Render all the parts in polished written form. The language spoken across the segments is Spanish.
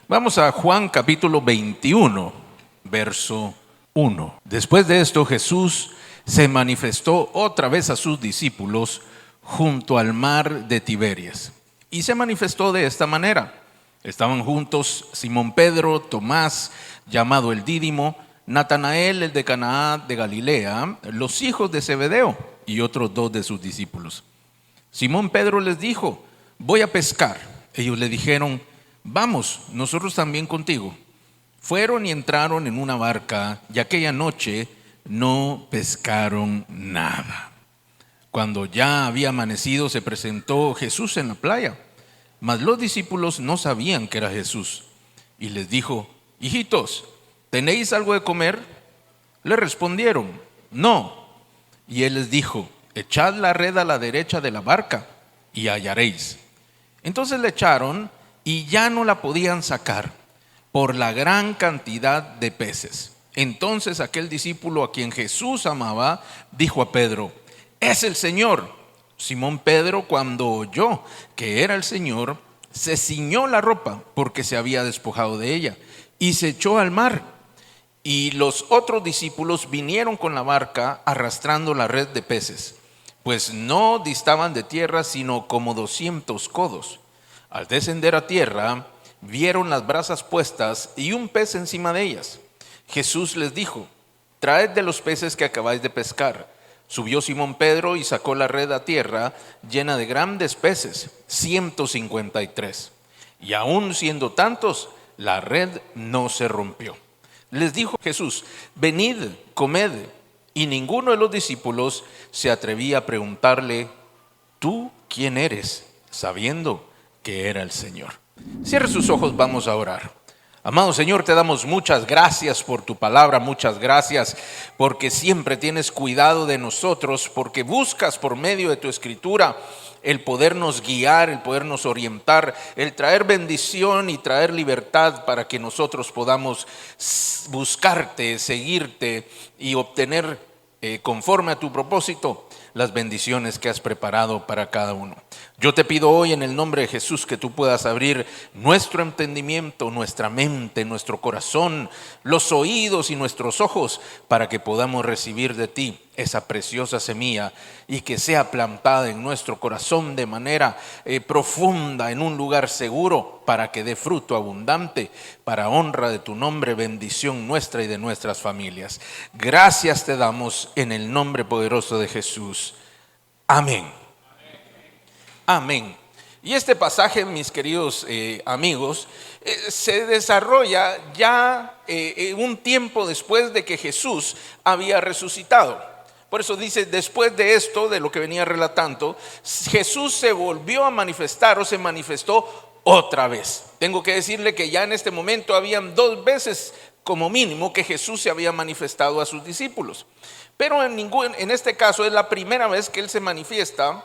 Vamos a Juan capítulo 21, verso 1. Después de esto, Jesús se manifestó otra vez a sus discípulos junto al mar de Tiberias. Y se manifestó de esta manera. Estaban juntos Simón Pedro, Tomás, llamado el Dídimo, Natanael, el de Caná de Galilea, los hijos de Zebedeo y otros dos de sus discípulos. Simón Pedro les dijo: voy a pescar. Ellos le dijeron: vamos, nosotros también contigo. Fueron y entraron en una barca, y aquella noche no pescaron nada. Cuando ya había amanecido, se presentó Jesús en la playa, mas los discípulos no sabían que era Jesús. Y les dijo: hijitos, ¿tenéis algo de comer? Le respondieron: no. Y él les dijo: echad la red a la derecha de la barca y hallaréis. Entonces le echaron y ya no la podían sacar por la gran cantidad de peces. Entonces aquel discípulo a quien Jesús amaba dijo a Pedro: es el Señor. Simón Pedro, cuando oyó que era el Señor, se ciñó la ropa porque se había despojado de ella y se echó al mar. Y los otros discípulos vinieron con la barca arrastrando la red de peces, pues no distaban de tierra sino como 200 codos. Al descender a tierra, vieron las brasas puestas y un pez encima de ellas. Jesús les dijo: traed de los peces que acabáis de pescar. Subió Simón Pedro y sacó la red a tierra llena de grandes peces, 153. Y aun siendo tantos, la red no se rompió. Les dijo Jesús: venid, comed. Y ninguno de los discípulos se atrevía a preguntarle: ¿tú quién eres?, sabiendo que era el Señor. Cierre sus ojos, vamos a orar. Amado Señor, te damos muchas gracias por tu palabra, muchas gracias porque siempre tienes cuidado de nosotros, porque buscas por medio de tu escritura el podernos guiar, el podernos orientar, el traer bendición y traer libertad para que nosotros podamos buscarte, seguirte y obtener conforme a tu propósito las bendiciones que has preparado para cada uno. Yo te pido hoy en el nombre de Jesús que tú puedas abrir nuestro entendimiento, nuestra mente, nuestro corazón, los oídos y nuestros ojos para que podamos recibir de ti esa preciosa semilla y que sea plantada en nuestro corazón de manera profunda, en un lugar seguro, para que dé fruto abundante, para honra de tu nombre, bendición nuestra y de nuestras familias. Gracias te damos en el nombre poderoso de Jesús. Amén. Amén. Y este pasaje, mis queridos amigos, se desarrolla ya un tiempo después de que Jesús había resucitado. Por eso dice: después de esto, de lo que venía relatando, Jesús se volvió a manifestar o se manifestó otra vez. Tengo que decirle que ya en este momento habían 2 veces como mínimo que Jesús se había manifestado a sus discípulos. Pero en este caso es la primera vez que Él se manifiesta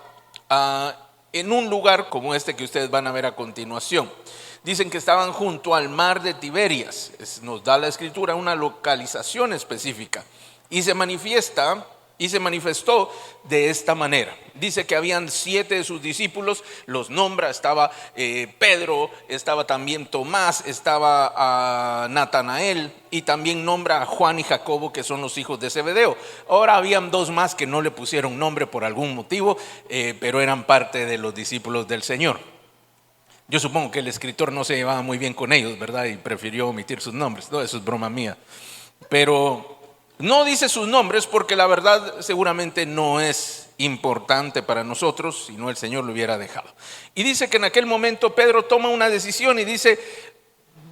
en un lugar como este que ustedes van a ver a continuación. Dicen que estaban junto al mar de Tiberias. Nos da la escritura una localización específica. Y se manifestó de esta manera. Dice que habían 7 de sus discípulos, los nombra, estaba Pedro, estaba también Tomás, estaba Natanael, y también nombra a Juan y Jacobo, que son los hijos de Zebedeo. Ahora habían 2 más que no le pusieron nombre por algún motivo, pero eran parte de los discípulos del Señor. Yo supongo que el escritor no se llevaba muy bien con ellos, ¿verdad? Y prefirió omitir sus nombres. No, eso es broma mía. Pero no dice sus nombres porque la verdad seguramente no es importante para nosotros, si no el Señor lo hubiera dejado. Y dice que en aquel momento Pedro toma una decisión y dice: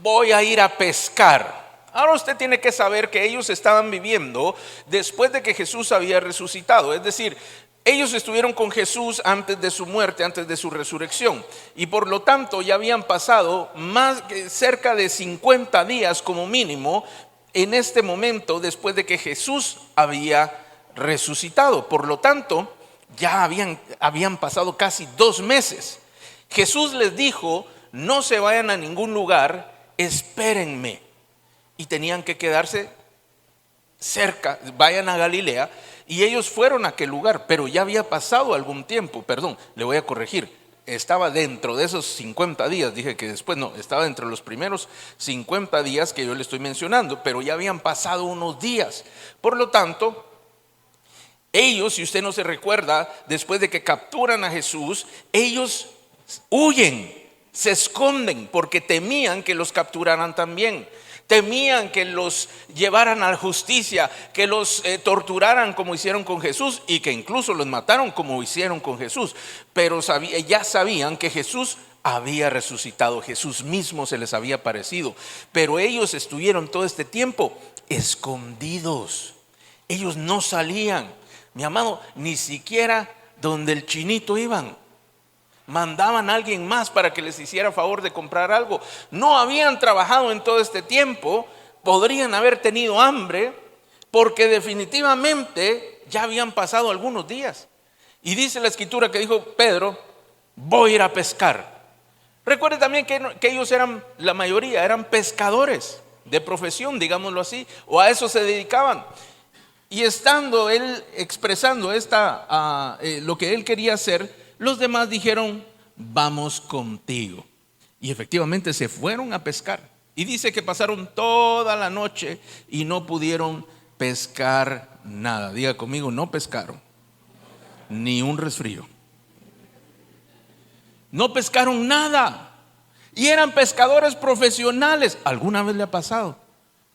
voy a ir a pescar. Ahora usted tiene que saber que ellos estaban viviendo después de que Jesús había resucitado. Es decir, ellos estuvieron con Jesús antes de su muerte, antes de su resurrección. Y por lo tanto ya habían pasado cerca de 50 días como mínimo en este momento después de que Jesús había resucitado. Por lo tanto, ya habían pasado casi 2 meses. Jesús les dijo: no se vayan a ningún lugar, espérenme. Y tenían que quedarse cerca, vayan a Galilea. Y ellos fueron a aquel lugar, pero ya había pasado algún tiempo. Perdón, le voy a corregir. estaba dentro de esos 50 días, dije que después no, estaba entre los primeros 50 días que yo le estoy mencionando, pero ya habían pasado unos días. Por lo tanto, ellos, si usted no se recuerda, después de que capturan a Jesús, ellos huyen, se esconden porque temían que los capturaran también. Temían que los llevaran a la justicia, que los torturaran como hicieron con Jesús y que incluso los mataron como hicieron con Jesús. Pero ya sabían que Jesús había resucitado, Jesús mismo se les había aparecido. Pero ellos estuvieron todo este tiempo escondidos. Ellos no salían, mi amado, ni siquiera donde el chinito iban. Mandaban a alguien más para que les hiciera favor de comprar algo. No habían trabajado en todo este tiempo. Podrían haber tenido hambre porque definitivamente ya habían pasado algunos días. Y dice la escritura que dijo Pedro: voy a ir a pescar. Recuerde también que ellos eran, la mayoría eran pescadores de profesión, digámoslo así, o a eso se dedicaban. Y estando él expresando lo que él quería hacer, los demás dijeron: vamos contigo. Y efectivamente se fueron a pescar. Y dice que pasaron toda la noche y no pudieron pescar nada. Diga conmigo: no pescaron ni un resfrío. No pescaron nada. Y eran pescadores profesionales. ¿Alguna vez le ha pasado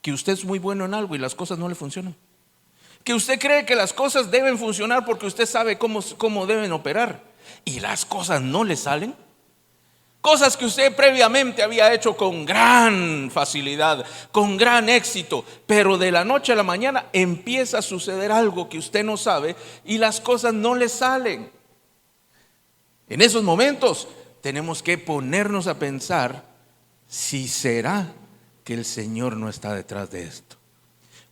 que usted es muy bueno en algo y las cosas no le funcionan? Que usted cree que las cosas deben funcionar porque usted sabe cómo deben operar y las cosas no le salen. Cosas que usted previamente había hecho con gran facilidad, con gran éxito, pero de la noche a la mañana empieza a suceder algo que usted no sabe y las cosas no le salen. En esos momentos tenemos que ponernos a pensar si será que el Señor no está detrás de esto.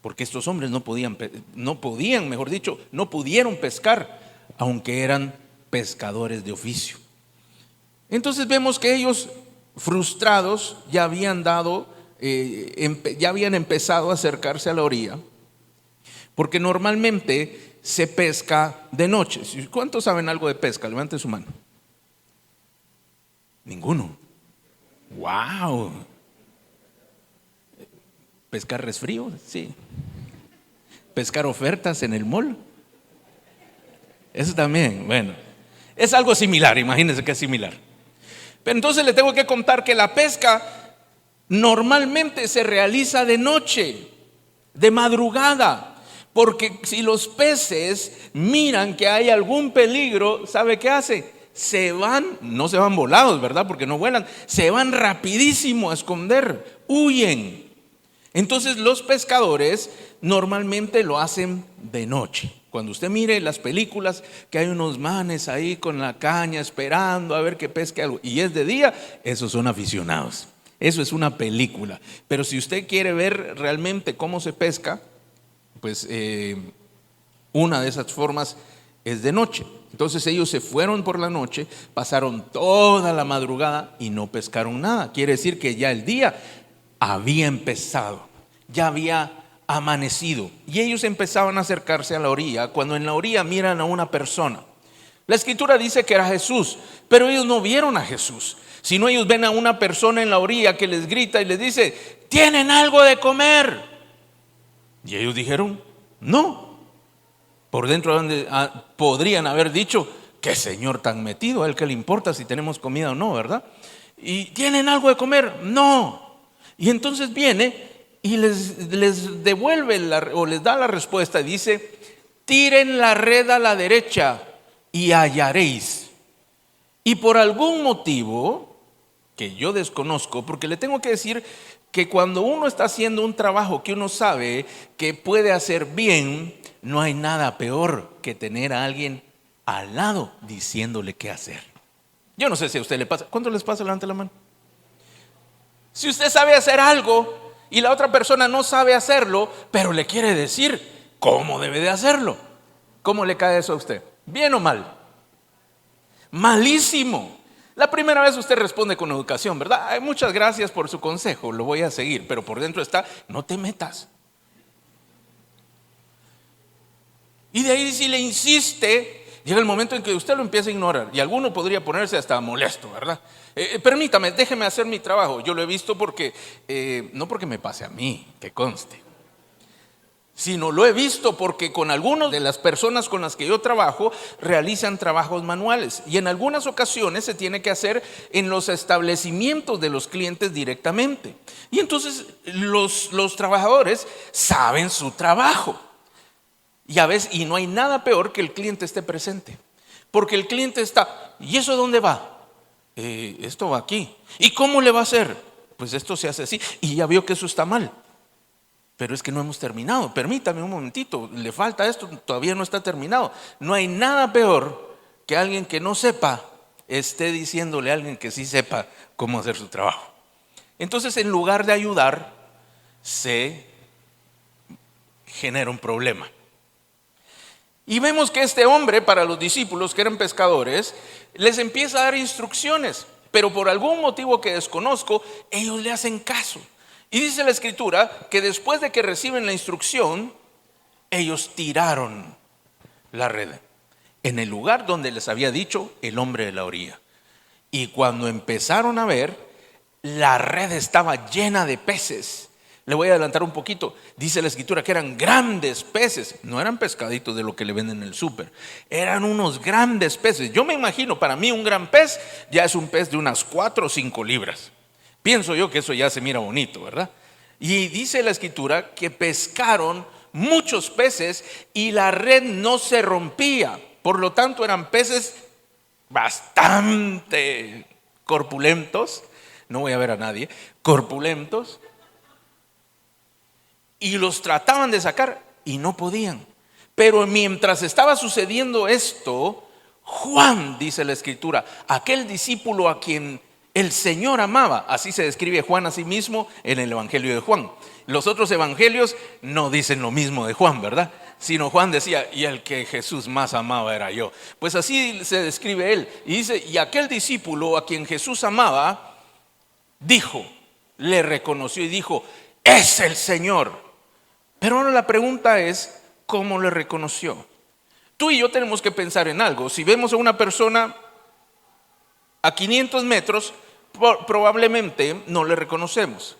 Porque estos hombres no pudieron pescar, aunque eran pescadores de oficio. Entonces vemos que ellos, frustrados, ya habían empezado a acercarse a la orilla, porque normalmente se pesca de noche. ¿Cuántos saben algo de pesca? Levante su mano. Ninguno. ¡Wow! ¿Pescar resfrío? Sí. ¿Pescar ofertas en el mall? Eso también, bueno. Es algo similar, imagínense que es similar. Pero entonces le tengo que contar que la pesca normalmente se realiza de noche, de madrugada. Porque si los peces miran que hay algún peligro, ¿sabe qué hace? No se van volados, ¿verdad? Porque no vuelan, se van rapidísimo a esconder, huyen. Entonces los pescadores normalmente lo hacen de noche. Cuando usted mire las películas que hay unos manes ahí con la caña esperando a ver que pesque algo y es de día, esos son aficionados. Eso es una película. Pero si usted quiere ver realmente cómo se pesca, pues una de esas formas es de noche. Entonces ellos se fueron por la noche, pasaron toda la madrugada y no pescaron nada. Quiere decir que ya el día había empezado, ya había amanecido y ellos empezaban a acercarse a la orilla. Cuando en la orilla miran a una persona, la escritura dice que era Jesús, pero ellos no vieron a Jesús, sino ellos ven a una persona en la orilla que les grita y les dice: ¿tienen algo de comer? Y ellos dijeron: no. Por dentro podrían haber dicho: ¿qué señor tan metido? ¿A él qué le importa si tenemos comida o no, verdad? ¿Y tienen algo de comer? No. Y entonces viene y les devuelve o les da la respuesta y dice: tiren la red a la derecha y hallaréis. Y por algún motivo que yo desconozco, porque le tengo que decir que cuando uno está haciendo un trabajo que uno sabe que puede hacer bien, no hay nada peor que tener a alguien al lado diciéndole qué hacer. Yo no sé si a usted le pasa. ¿Cuánto les pasa? Levante la mano. Si usted sabe hacer algo y la otra persona no sabe hacerlo, pero le quiere decir cómo debe de hacerlo, ¿cómo le cae eso a usted? ¿Bien o mal? Malísimo. La primera vez usted responde con educación, ¿verdad? Ay, muchas gracias por su consejo, lo voy a seguir, pero por dentro está: no te metas. Y de ahí si le insiste llega el momento en que usted lo empieza a ignorar y alguno podría ponerse hasta molesto, ¿verdad? Permítame, déjeme hacer mi trabajo. Yo lo he visto porque, no porque me pase a mí, que conste, sino lo he visto porque con algunas de las personas con las que yo trabajo realizan trabajos manuales y en algunas ocasiones se tiene que hacer en los establecimientos de los clientes directamente. Y entonces los trabajadores saben su trabajo. Y no hay nada peor que el cliente esté presente, porque el cliente está, ¿y eso dónde va? Esto va aquí. ¿Y cómo le va a hacer? Pues esto se hace así, y ya vio que eso está mal. Pero es que no hemos terminado, permítame un momentito, le falta esto, todavía no está terminado. No hay nada peor que alguien que no sepa esté diciéndole a alguien que sí sepa cómo hacer su trabajo. Entonces, en lugar de ayudar, se genera un problema. Y vemos que este hombre, para los discípulos que eran pescadores, les empieza a dar instrucciones, pero por algún motivo que desconozco, ellos le hacen caso. Y dice la escritura que después de que reciben la instrucción, ellos tiraron la red en el lugar donde les había dicho el hombre de la orilla. Y cuando empezaron a ver, la red estaba llena de peces. Le voy a adelantar un poquito. Dice la escritura que eran grandes peces. No eran pescaditos de lo que le venden en el súper. Eran unos grandes peces. Yo me imagino, para mí un gran pez ya es un pez de unas 4 o 5 libras. Pienso yo que eso ya se mira bonito, ¿verdad? Y dice la escritura que pescaron muchos peces y la red no se rompía. Por lo tanto, eran peces bastante corpulentos. No voy a ver a nadie. Corpulentos. Y los trataban de sacar y no podían. Pero mientras estaba sucediendo esto, Juan, dice la escritura, aquel discípulo a quien el Señor amaba, así se describe Juan a sí mismo en el Evangelio de Juan. Los otros evangelios no dicen lo mismo de Juan, ¿verdad? Sino Juan decía, y el que Jesús más amaba era yo. Pues así se describe él. Y dice, y aquel discípulo a quien Jesús amaba, dijo, le reconoció y dijo, es el Señor. Pero ahora la pregunta es, ¿cómo le reconoció? Tú y yo tenemos que pensar en algo. Si vemos a una persona a 500 metros, probablemente no le reconocemos.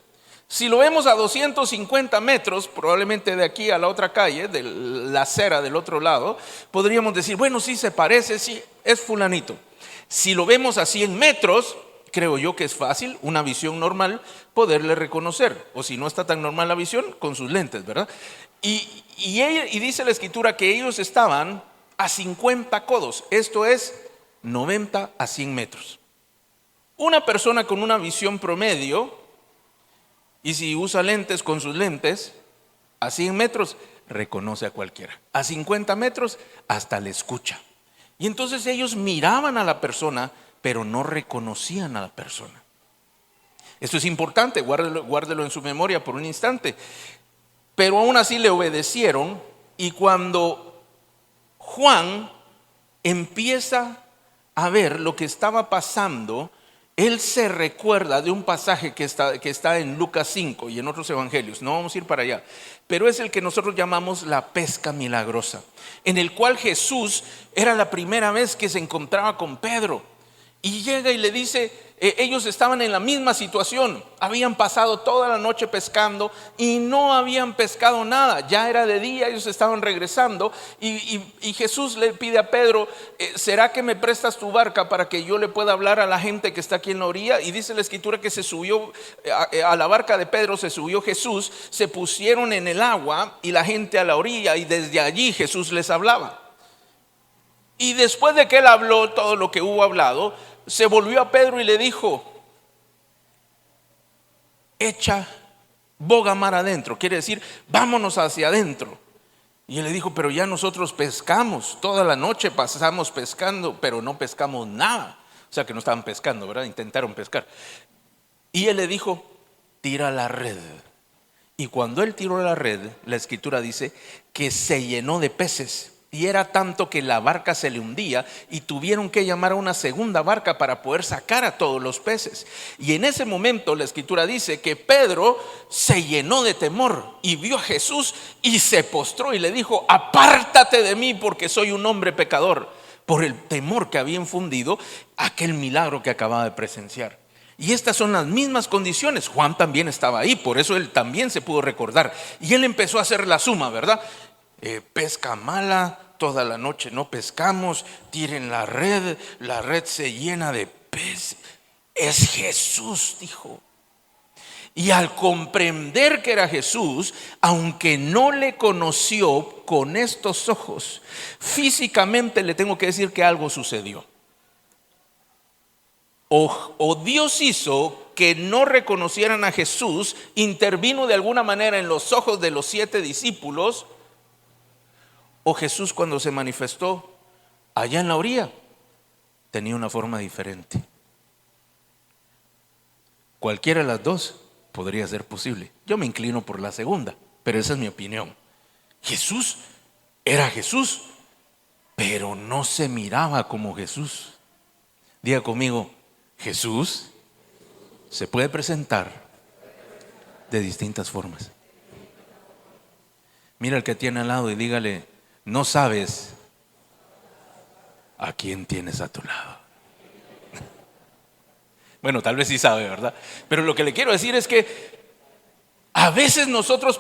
Si lo vemos a 250 metros, probablemente de aquí a la otra calle, de la acera del otro lado, podríamos decir, bueno, sí se parece, sí, es fulanito. Si lo vemos a 100 metros, creo yo que es fácil, una visión normal, poderle reconocer. O si no está tan normal la visión, con sus lentes, ¿verdad? Y dice la escritura que ellos estaban a 50 codos, esto es 90 a 100 metros. Una persona con una visión promedio, y si usa lentes con sus lentes, a 100 metros reconoce a cualquiera. A 50 metros hasta le escucha. Y entonces ellos miraban a la persona, pero no reconocían a la persona. Esto es importante, guárdelo en su memoria por un instante. Pero aún así le obedecieron, y cuando Juan empieza a ver lo que estaba pasando, él se recuerda de un pasaje que está en Lucas 5 y en otros evangelios. No vamos a ir para allá, pero es el que nosotros llamamos la pesca milagrosa, en el cual Jesús era la primera vez que se encontraba con Pedro. Y llega y le dice, ellos estaban en la misma situación, habían pasado toda la noche pescando y no habían pescado nada, ya era de día, ellos estaban regresando y Jesús le pide a Pedro, ¿será que me prestas tu barca para que yo le pueda hablar a la gente que está aquí en la orilla? Y dice la escritura que se subió a la barca de Pedro, se subió Jesús, se pusieron en el agua y la gente a la orilla, y desde allí Jesús les hablaba. Y después de que él habló todo lo que hubo hablado, se volvió a Pedro y le dijo, echa boga mar adentro, quiere decir, vámonos hacia adentro. Y él le dijo, pero ya nosotros pescamos, toda la noche pasamos pescando, pero no pescamos nada. O sea que no estaban pescando, ¿verdad? Intentaron pescar. Y él le dijo, tira la red. Y cuando él tiró la red, la escritura dice que se llenó de peces. Y era tanto que la barca se le hundía y tuvieron que llamar a una segunda barca para poder sacar a todos los peces. Y en ese momento la escritura dice que Pedro se llenó de temor y vio a Jesús y se postró y le dijo, apártate de mí porque soy un hombre pecador. por el temor que había infundido aquel milagro que acababa de presenciar. Y estas son las mismas condiciones. Juan también estaba ahí, por eso él también se pudo recordar. Y él empezó a hacer la suma, ¿verdad? Pesca mala, toda la noche no pescamos, tiren la red se llena de peces. Es Jesús, dijo. Y al comprender que era Jesús, aunque no le conoció con estos ojos, físicamente le tengo que decir que algo sucedió. O Dios hizo que no reconocieran a Jesús, intervino de alguna manera en los ojos de los 7 discípulos, o Jesús, cuando se manifestó allá en la orilla, tenía una forma diferente. Cualquiera de las dos podría ser posible. Yo me inclino por la segunda, pero esa es mi opinión. Jesús era Jesús, pero no se miraba como Jesús. Diga conmigo, Jesús se puede presentar de distintas formas. Mira al que tiene al lado y dígale, no sabes a quién tienes a tu lado. Bueno, tal vez sí sabe, ¿verdad? Pero lo que le quiero decir es que a veces nosotros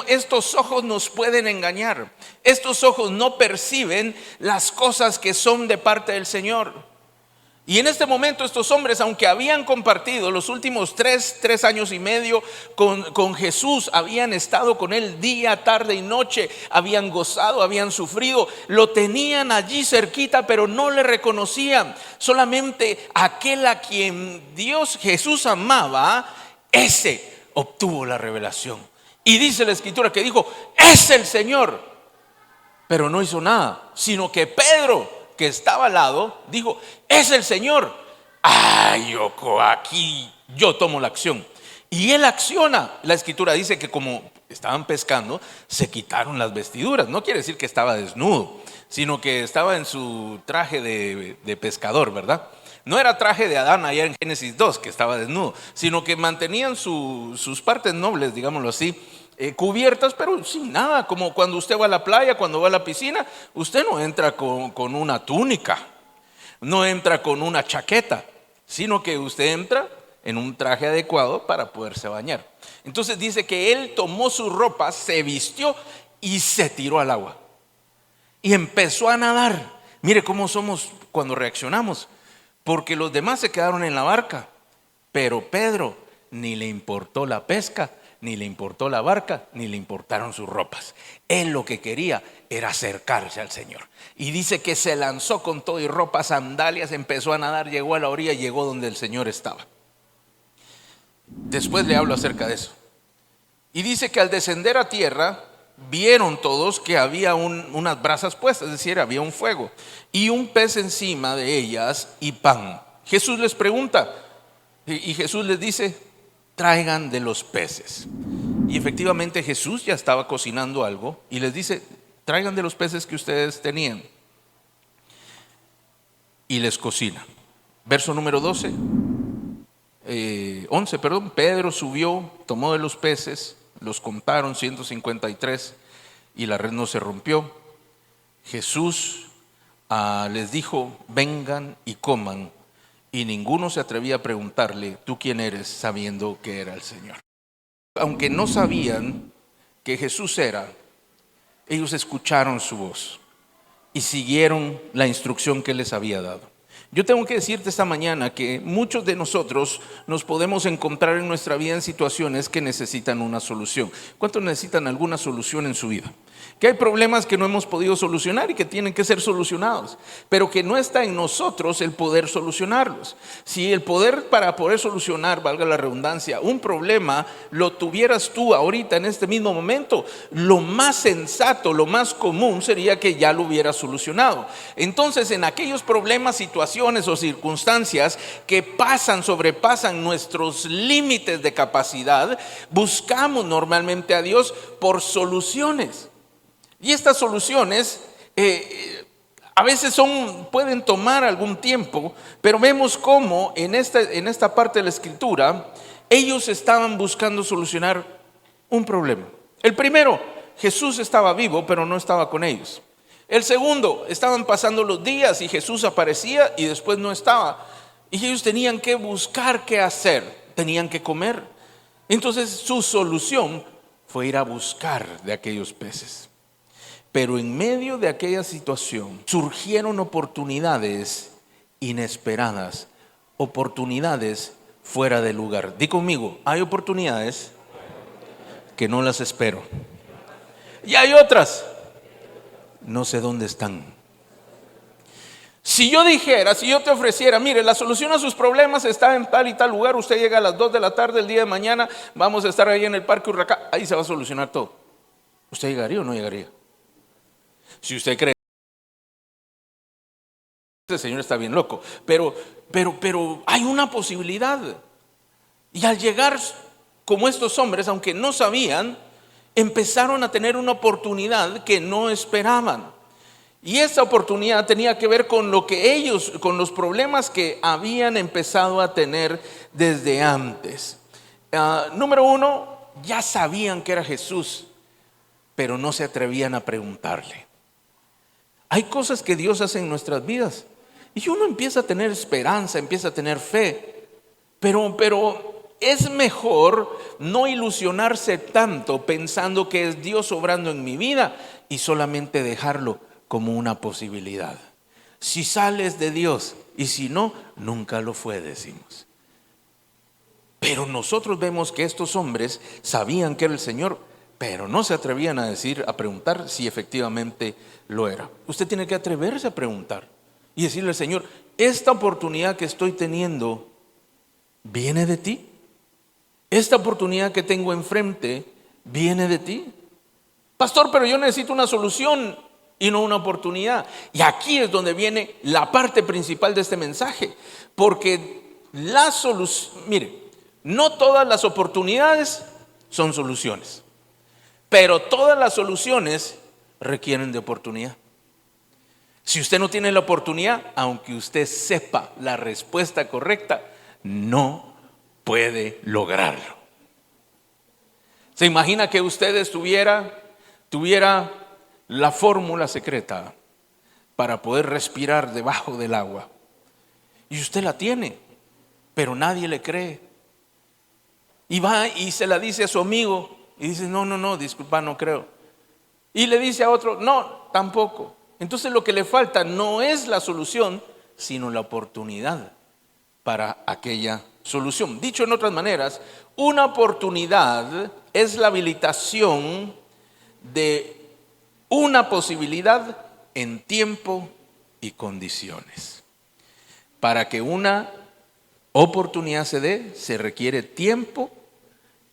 estos ojos nos pueden engañar. Estos ojos no perciben las cosas que son de parte del Señor. Y en este momento estos hombres, aunque habían compartido los últimos tres años y medio con Jesús, habían estado con Él día, tarde y noche, habían gozado, habían sufrido, lo tenían allí cerquita, pero no le reconocían. Solamente aquel a quien Jesús amaba, ese obtuvo la revelación. Y dice la Escritura que dijo, es el Señor, pero no hizo nada, sino que Pedro, que estaba al lado, dijo, es el Señor. Ay, aquí yo tomo la acción. Y él acciona. La Escritura dice que como estaban pescando, se quitaron las vestiduras. No quiere decir que estaba desnudo, sino que estaba en su traje de pescador, ¿verdad? No era traje de Adán allá en Génesis 2, que estaba desnudo, sino que mantenían sus partes nobles, digámoslo así, cubiertas, pero sin nada, como cuando usted va a la playa, cuando va a la piscina, usted no entra con una túnica, no entra con una chaqueta, sino que usted entra en un traje adecuado para poderse bañar. Entonces dice que él tomó su ropa, se vistió y se tiró al agua y empezó a nadar. Mire cómo somos cuando reaccionamos, porque los demás se quedaron en la barca, pero Pedro ni le importó la pesca, ni le importó la barca, ni le importaron sus ropas. Él lo que quería era acercarse al Señor. Y dice que se lanzó con todo y ropa, sandalias, empezó a nadar, llegó a la orilla, llegó donde el Señor estaba. Después le hablo acerca de eso. Y dice que al descender a tierra, vieron todos que había unas brasas puestas, es decir, había un fuego, y un pez encima de ellas y pan. Jesús les pregunta, y Jesús les dice, traigan de los peces. Y efectivamente Jesús ya estaba cocinando algo y les dice, traigan de los peces que ustedes tenían. Y les cocina. Verso número 11, Pedro subió, tomó de los peces, los contaron 153 y la red no se rompió. Jesús les dijo, vengan y coman. Y ninguno se atrevía a preguntarle, ¿tú quién eres?, sabiendo que era el Señor. Aunque no sabían que Jesús era, ellos escucharon su voz y siguieron la instrucción que Él les había dado. Yo tengo que decirte esta mañana que muchos de nosotros nos podemos encontrar en nuestra vida en situaciones que necesitan una solución. ¿Cuántos necesitan alguna solución en su vida? Que hay problemas que no hemos podido solucionar y que tienen que ser solucionados, pero que no está en nosotros el poder solucionarlos. Si el poder para poder solucionar, valga la redundancia, un problema lo tuvieras tú ahorita en este mismo momento, lo más sensato, lo más común sería que ya lo hubieras solucionado. Entonces, en aquellos problemas, situaciones o circunstancias que sobrepasan nuestros límites de capacidad, buscamos normalmente a Dios por soluciones. Y estas soluciones a veces pueden tomar algún tiempo, pero vemos cómo en esta parte de la Escritura ellos estaban buscando solucionar un problema. El primero, Jesús estaba vivo, pero no estaba con ellos. El segundo, estaban pasando los días y Jesús aparecía y después no estaba. Y ellos tenían que buscar qué hacer, tenían que comer. Entonces su solución fue ir a buscar de aquellos peces. Pero en medio de aquella situación surgieron oportunidades inesperadas, oportunidades fuera de lugar. Di conmigo, hay oportunidades que no las espero. Y hay otras, no sé dónde están. Si yo dijera, si yo te ofreciera, mire, la solución a sus problemas está en tal y tal lugar, usted llega a las 2 de la tarde el día de mañana, vamos a estar ahí en el Parque Urracá, ahí se va a solucionar todo. ¿Usted llegaría o no llegaría? Si usted cree que este señor está bien loco, pero hay una posibilidad. Y al llegar como estos hombres, aunque no sabían, empezaron a tener una oportunidad que no esperaban. Y esa oportunidad tenía que ver con lo que ellos, con los problemas que habían empezado a tener desde antes. Número uno, ya sabían que era Jesús, pero no se atrevían a preguntarle. Hay cosas que Dios hace en nuestras vidas y uno empieza a tener esperanza, empieza a tener fe, pero es mejor no ilusionarse tanto pensando que es Dios obrando en mi vida y solamente dejarlo como una posibilidad. Si sales de Dios y si no, nunca lo fue, decimos. Pero nosotros vemos que estos hombres sabían que era el Señor, pero no se atrevían a decir, a preguntar si efectivamente lo era. Usted tiene que atreverse a preguntar y decirle al Señor, esta oportunidad que estoy teniendo, ¿viene de ti? Esta oportunidad que tengo enfrente, ¿viene de ti? Pastor, pero yo necesito una solución y no una oportunidad. Y aquí es donde viene la parte principal de este mensaje, porque la solución, mire, no todas las oportunidades son soluciones, pero todas las soluciones requieren de oportunidad. Si usted no tiene la oportunidad, aunque usted sepa la respuesta correcta, no puede lograrlo. ¿Se imagina que usted tuviera la fórmula secreta para poder respirar debajo del agua? Y usted la tiene, pero nadie le cree. Y va y se la dice a su amigo y dice, no, disculpa, no creo. Y le dice a otro, no, tampoco. Entonces lo que le falta no es la solución, sino la oportunidad para aquella solución. Dicho en otras maneras, una oportunidad es la habilitación de una posibilidad en tiempo y condiciones. Para que una oportunidad se dé, se requiere tiempo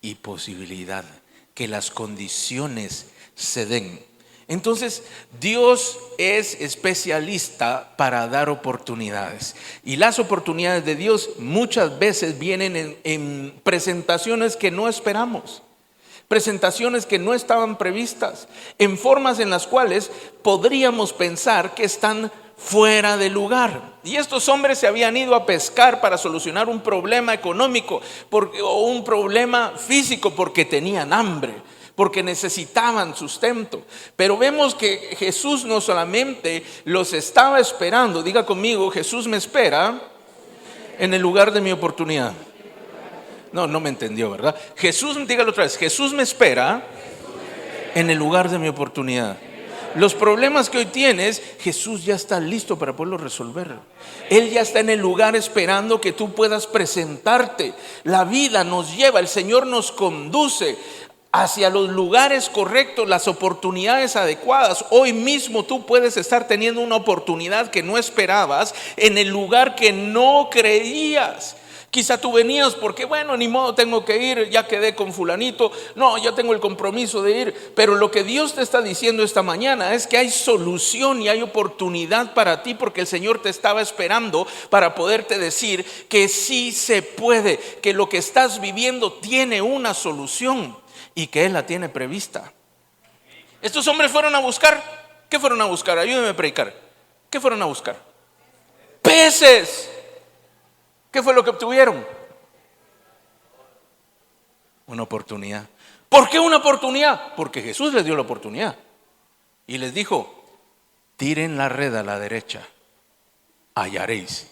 y posibilidad, que las condiciones se den. Entonces, Dios es especialista para dar oportunidades. Y las oportunidades de Dios muchas veces vienen en presentaciones que no esperamos. Presentaciones que no estaban previstas, en formas en las cuales podríamos pensar que están fuera de lugar. Y estos hombres se habían ido a pescar para solucionar un problema económico o un problema físico porque tenían hambre, porque necesitaban sustento. Pero vemos que Jesús no solamente los estaba esperando, diga conmigo, Jesús me espera en el lugar de mi oportunidad. No me entendió, ¿verdad? Jesús, dígalo otra vez, Jesús me espera en el lugar de mi oportunidad. Los problemas que hoy tienes, Jesús ya está listo para poderlos resolver. Él ya está en el lugar esperando que tú puedas presentarte. La vida nos lleva, el Señor nos conduce hacia los lugares correctos, las oportunidades adecuadas. Hoy mismo tú puedes estar teniendo una oportunidad que no esperabas en el lugar que no creías. Quizá tú venías porque, bueno, ni modo, tengo que ir, ya quedé con fulanito, no, ya tengo el compromiso de ir. Pero lo que Dios te está diciendo esta mañana es que hay solución y hay oportunidad para ti, porque el Señor te estaba esperando para poderte decir que sí se puede, que lo que estás viviendo tiene una solución y que Él la tiene prevista. Estos hombres fueron a buscar, ¿qué fueron a buscar? Ayúdeme a predicar. ¿Qué fueron a buscar? Peces. ¿Qué fue lo que obtuvieron? Una oportunidad. ¿Por qué una oportunidad? Porque Jesús les dio la oportunidad y les dijo, tiren la red a la derecha, hallaréis.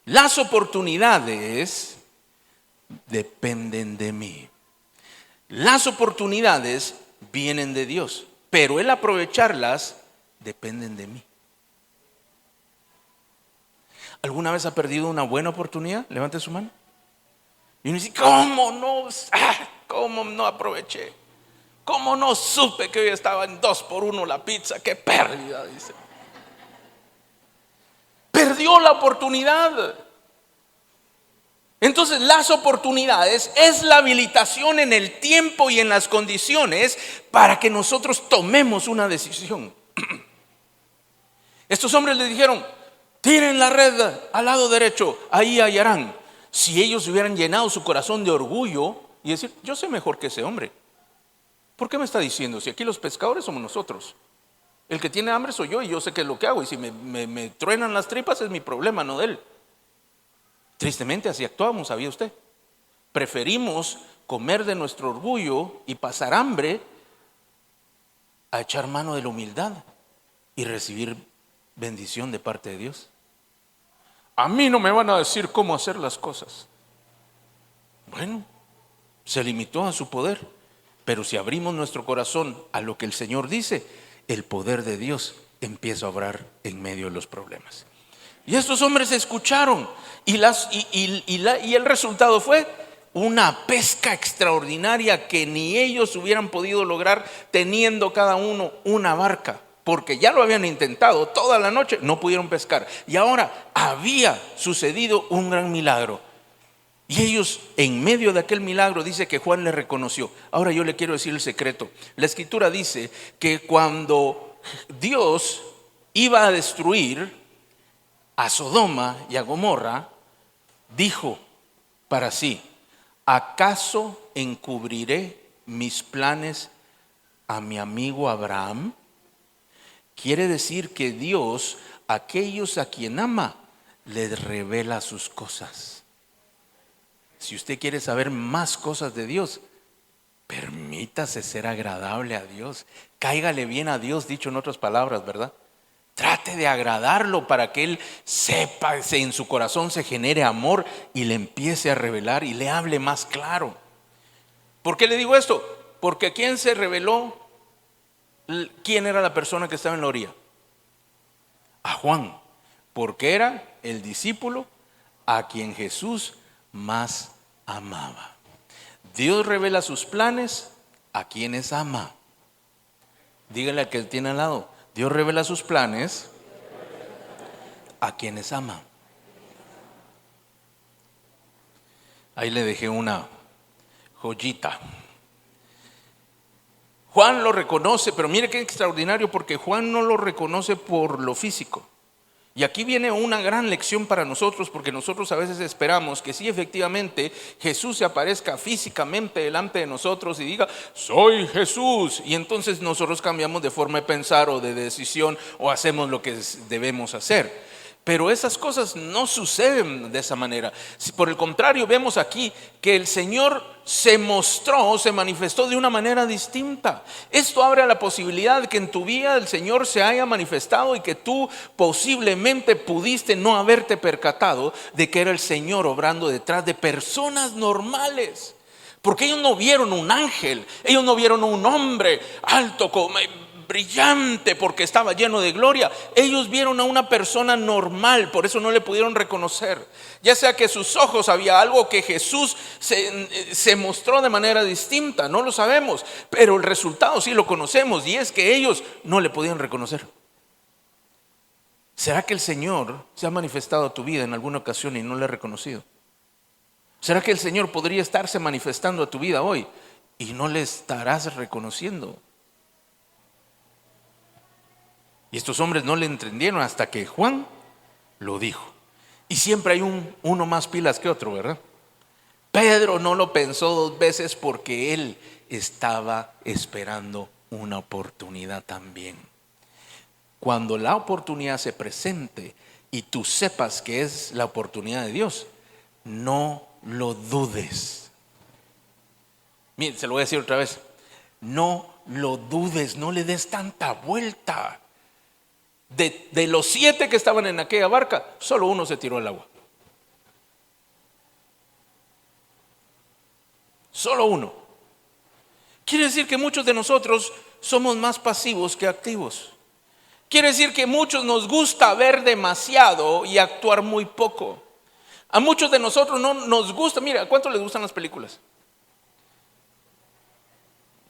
Las oportunidades dependen de mí. Las oportunidades vienen de Dios, pero el aprovecharlas dependen de mí. ¿Alguna vez ha perdido una buena oportunidad? Levante su mano. Y uno dice, ¿cómo no? ¿Cómo no aproveché? ¿Cómo no supe que hoy estaba en 2 por 1 la pizza? ¡Qué pérdida! Dice. Perdió la oportunidad. Entonces, las oportunidades es la habilitación en el tiempo y en las condiciones para que nosotros tomemos una decisión. Estos hombres le dijeron, tiren la red al lado derecho, ahí hallarán. Si ellos hubieran llenado su corazón de orgullo y decir, yo sé mejor que ese hombre. ¿Por qué me está diciendo? Si aquí los pescadores somos nosotros. El que tiene hambre soy yo y yo sé qué es lo que hago. Y si me truenan las tripas es mi problema, no de él. Tristemente así actuamos, ¿sabía usted? Preferimos comer de nuestro orgullo y pasar hambre a echar mano de la humildad y recibir bendición de parte de Dios. A mí no me van a decir cómo hacer las cosas. Bueno, se limitó a su poder, pero si abrimos nuestro corazón a lo que el Señor dice, el poder de Dios empieza a obrar en medio de los problemas. Y estos hombres escucharon y el resultado fue una pesca extraordinaria que ni ellos hubieran podido lograr teniendo cada uno una barca, porque ya lo habían intentado toda la noche, no pudieron pescar. Y ahora había sucedido un gran milagro. Y ellos, en medio de aquel milagro, dice que Juan les reconoció. Ahora yo le quiero decir el secreto. La Escritura dice que cuando Dios iba a destruir a Sodoma y a Gomorra, dijo para sí, ¿acaso encubriré mis planes a mi amigo Abraham? Quiere decir que Dios, a aquellos a quien ama, les revela sus cosas. Si usted quiere saber más cosas de Dios, permítase ser agradable a Dios. Cáigale bien a Dios, dicho en otras palabras, ¿verdad? Trate de agradarlo para que Él sepa, en su corazón se genere amor y le empiece a revelar y le hable más claro. ¿Por qué le digo esto? Porque ¿a quién se reveló? ¿Quién era la persona que estaba en la orilla? A Juan, porque era el discípulo a quien Jesús más amaba. Dios revela sus planes a quienes ama. Dígale al que tiene al lado, Dios revela sus planes a quienes ama. Ahí le dejé una joyita. Juan lo reconoce, pero mire qué extraordinario, porque Juan no lo reconoce por lo físico. Y aquí viene una gran lección para nosotros, porque nosotros a veces esperamos que sí, efectivamente, Jesús se aparezca físicamente delante de nosotros y diga, soy Jesús. Y entonces nosotros cambiamos de forma de pensar o de decisión o hacemos lo que debemos hacer. Pero esas cosas no suceden de esa manera. Por el contrario, vemos aquí que el Señor se mostró, se manifestó de una manera distinta. Esto abre la posibilidad de que en tu vida el Señor se haya manifestado y que tú posiblemente pudiste no haberte percatado de que era el Señor obrando detrás de personas normales. Porque ellos no vieron un ángel, ellos no vieron un hombre alto como brillante porque estaba lleno de gloria. Ellos vieron a una persona normal, por eso no le pudieron reconocer. Ya sea que sus ojos había algo que Jesús se mostró de manera distinta, no lo sabemos, pero el resultado sí lo conocemos, y es que ellos no le podían reconocer. ¿Será que el Señor se ha manifestado a tu vida en alguna ocasión y no le ha reconocido? ¿Será que el Señor podría estarse manifestando a tu vida hoy y no le estarás reconociendo? Y estos hombres no le entendieron hasta que Juan lo dijo. Y siempre hay uno más pilas que otro, ¿verdad? Pedro no lo pensó 2 veces porque él estaba esperando una oportunidad también. Cuando la oportunidad se presente y tú sepas que es la oportunidad de Dios, no lo dudes. Miren, se lo voy a decir otra vez. No lo dudes, no le des tanta vuelta. De los 7 que estaban en aquella barca, solo uno se tiró al agua. Solo uno. Quiere decir que muchos de nosotros somos más pasivos que activos. Quiere decir que muchos nos gusta ver demasiado y actuar muy poco. A muchos de nosotros no nos gusta. Mira, ¿a cuántos les gustan las películas?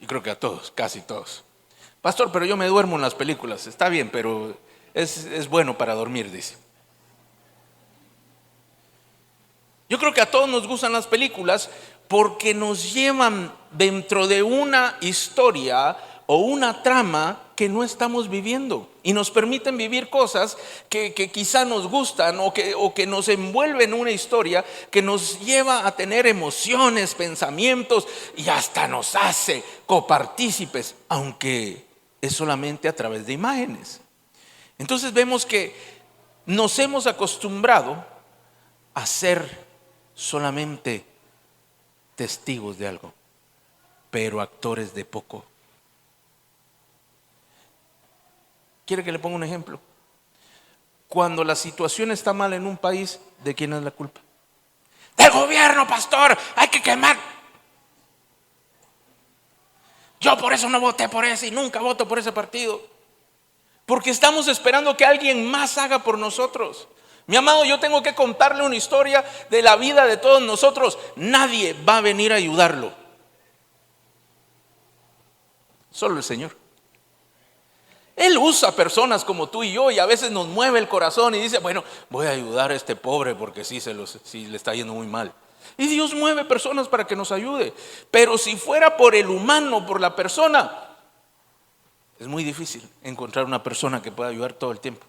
Yo creo que a todos, casi todos. Pastor, pero yo me duermo en las películas. Está bien, pero es bueno para dormir, dice. Yo creo que a todos nos gustan las películas porque nos llevan dentro de una historia o una trama que no estamos viviendo y nos permiten vivir cosas que quizá nos gustan o que nos envuelven en una historia que nos lleva a tener emociones, pensamientos y hasta nos hace copartícipes, aunque es solamente a través de imágenes. Entonces vemos que nos hemos acostumbrado a ser solamente testigos de algo, pero actores de poco. ¿Quiere que le ponga un ejemplo? Cuando la situación está mal en un país, ¿de quién es la culpa? Del gobierno, pastor, hay que quemar. Yo por eso no voté por ese y nunca voto por ese partido, porque estamos esperando que alguien más haga por nosotros. Mi amado, yo tengo que contarle una historia de la vida de todos nosotros. Nadie va a venir a ayudarlo, solo el Señor. Él usa personas como tú y yo y a veces nos mueve el corazón y dice, bueno, voy a ayudar a este pobre porque sí le está yendo muy mal. Y Dios mueve personas para que nos ayude. Pero si fuera por el humano, por la persona, es muy difícil encontrar una persona que pueda ayudar todo el tiempo.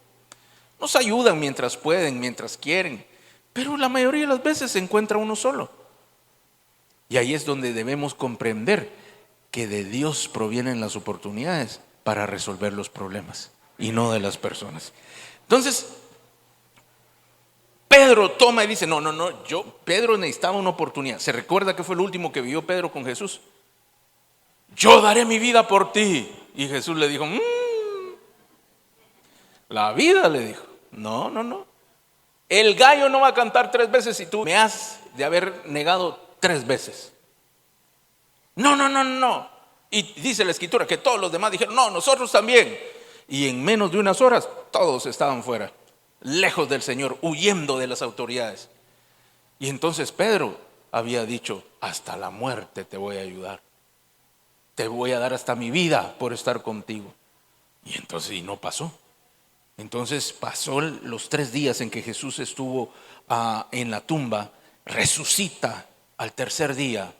Nos ayudan mientras pueden, mientras quieren, pero la mayoría de las veces se encuentra uno solo. Y ahí es donde debemos comprender que de Dios provienen las oportunidades para resolver los problemas y no de las personas. Entonces, Pedro toma y dice, no, Pedro necesitaba una oportunidad. ¿Se recuerda que fue el último que vio Pedro con Jesús? Yo daré mi vida por ti. Y Jesús le dijo, la vida, le dijo, no. El gallo no va a cantar 3 veces si tú me has de haber negado 3 veces. No. Y dice la escritura que todos los demás dijeron, no, nosotros también. Y en menos de unas horas todos estaban fuera, lejos del Señor, huyendo de las autoridades. Y entonces Pedro había dicho, hasta la muerte te voy a ayudar. Te voy a dar hasta mi vida por estar contigo. Y entonces no pasó. Entonces pasó los 3 días en que Jesús estuvo en la tumba, resucita al tercer día.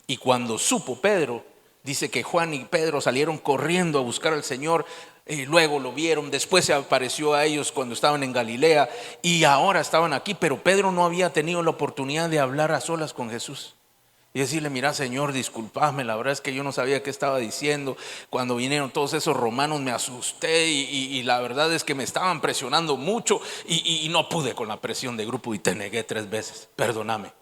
Y cuando supo Pedro, dice que Juan y Pedro salieron corriendo a buscar al Señor, y luego lo vieron, después se apareció a ellos cuando estaban en Galilea y ahora estaban aquí, pero Pedro no había tenido la oportunidad de hablar a solas con Jesús y decirle, mira Señor, discúlpame, la verdad es que yo no sabía qué estaba diciendo, cuando vinieron todos esos romanos me asusté y la verdad es que me estaban presionando mucho y no pude con la presión de grupo y te negué 3 veces, perdóname.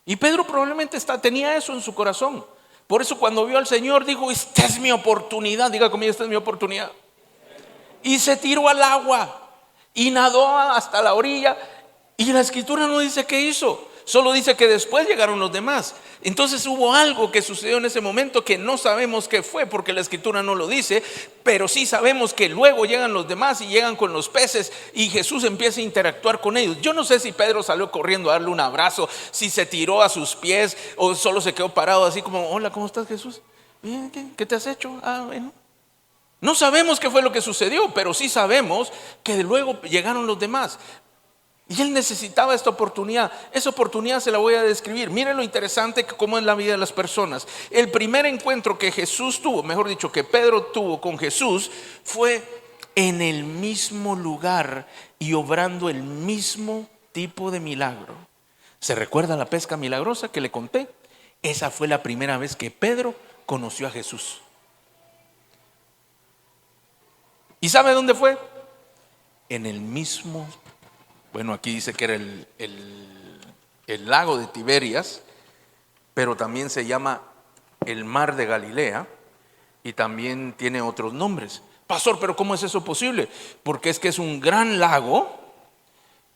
Y Pedro probablemente tenía eso en su corazón. Por eso cuando vio al Señor dijo, esta es mi oportunidad, diga conmigo, esta es mi oportunidad. Y se tiró al agua y nadó hasta la orilla. Y la escritura no dice qué hizo, solo dice que después llegaron los demás. Entonces hubo algo que sucedió en ese momento que no sabemos qué fue, porque la escritura no lo dice, pero sí sabemos que luego llegan los demás y llegan con los peces y Jesús empieza a interactuar con ellos. Yo no sé si Pedro salió corriendo a darle un abrazo, si se tiró a sus pies o solo se quedó parado así como, hola, ¿cómo estás, Jesús? Bien, ¿qué te has hecho? Bueno. No sabemos qué fue lo que sucedió, pero sí sabemos que luego llegaron los demás. Y él necesitaba esta oportunidad. Esa oportunidad se la voy a describir. Miren lo interesante que cómo es la vida de las personas. El primer encuentro que Jesús tuvo, mejor dicho, que Pedro tuvo con Jesús, fue en el mismo lugar y obrando el mismo tipo de milagro. ¿Se recuerda la pesca milagrosa que le conté? Esa fue la primera vez que Pedro conoció a Jesús. ¿Y sabe dónde fue? En el mismo, bueno, aquí dice que era el lago de Tiberias, pero también se llama el mar de Galilea y también tiene otros nombres. Pastor, pero ¿cómo es eso posible? Porque es que es un gran lago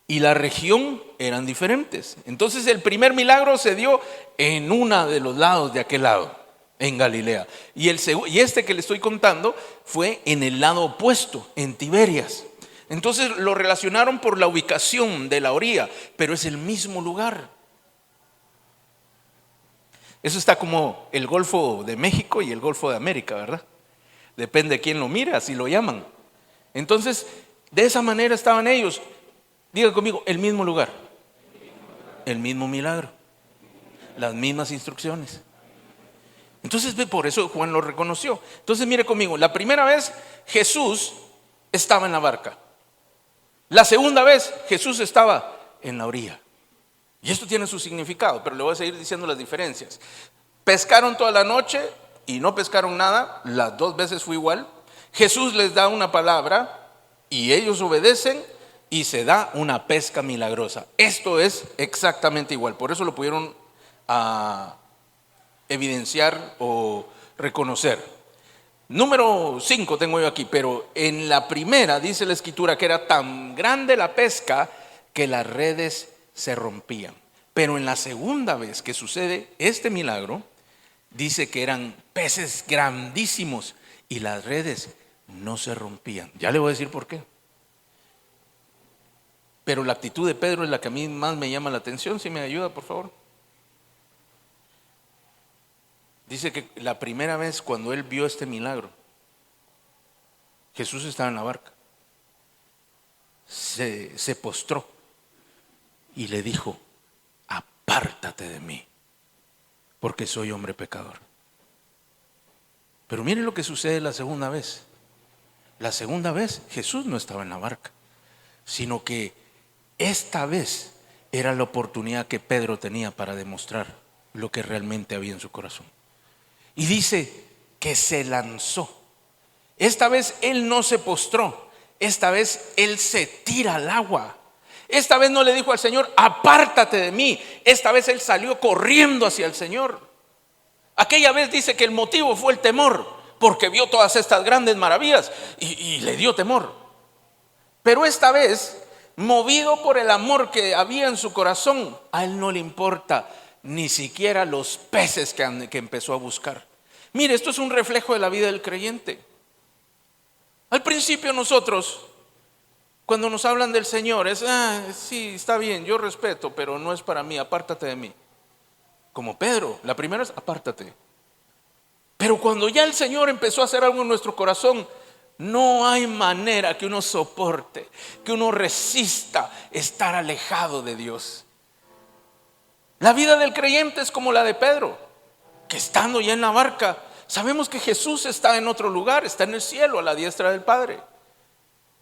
y la región eran diferentes. Entonces el primer milagro se dio en uno de los lados de aquel lado, en Galilea. Y este que le estoy contando fue en el lado opuesto, en Tiberias. Entonces lo relacionaron por la ubicación de la orilla, pero es el mismo lugar. Eso está como el Golfo de México y el Golfo de América, ¿verdad? Depende de quién lo mira, así lo llaman. Entonces, de esa manera estaban ellos. Diga conmigo, el mismo lugar, el mismo milagro, las mismas instrucciones. Entonces, por eso Juan lo reconoció. Entonces, mire conmigo, la primera vez Jesús estaba en la barca. La segunda vez Jesús estaba en la orilla. Y esto tiene su significado, pero le voy a seguir diciendo las diferencias. Pescaron toda la noche y no pescaron nada, las dos veces fue igual. Jesús les da una palabra y ellos obedecen y se da una pesca milagrosa. Esto es exactamente igual, por eso lo pudieron evidenciar o reconocer. Número 5 tengo yo aquí, pero en la primera dice la escritura que era tan grande la pesca que las redes se rompían. Pero en la segunda vez que sucede este milagro, dice que eran peces grandísimos y las redes no se rompían. Ya le voy a decir por qué. Pero la actitud de Pedro es la que a mí más me llama la atención. Si me ayuda, por favor. Dice que la primera vez cuando él vio este milagro, Jesús estaba en la barca, se postró y le dijo: apártate de mí, porque soy hombre pecador. Pero mire lo que sucede la segunda vez. La segunda vez Jesús no estaba en la barca, sino que esta vez era la oportunidad que Pedro tenía para demostrar lo que realmente había en su corazón. Y dice que se lanzó. Esta vez él no se postró, esta vez él se tira al agua. Esta vez no le dijo al Señor: apártate de mí. Esta vez él salió corriendo hacia el Señor. Aquella vez dice que el motivo fue el temor, porque vio todas estas grandes maravillas y le dio temor. Pero esta vez, movido por el amor que había en su corazón, a él no le importa ni siquiera los peces que empezó a buscar. Mire, esto es un reflejo de la vida del creyente. Al principio nosotros, cuando nos hablan del Señor, es: sí, está bien, yo respeto, pero no es para mí, apártate de mí. Como Pedro, la primera es: apártate. Pero cuando ya el Señor empezó a hacer algo en nuestro corazón, no hay manera que uno soporte, que uno resista estar alejado de Dios. La vida del creyente es como la de Pedro, que estando ya en la barca, sabemos que Jesús está en otro lugar, está en el cielo a la diestra del Padre.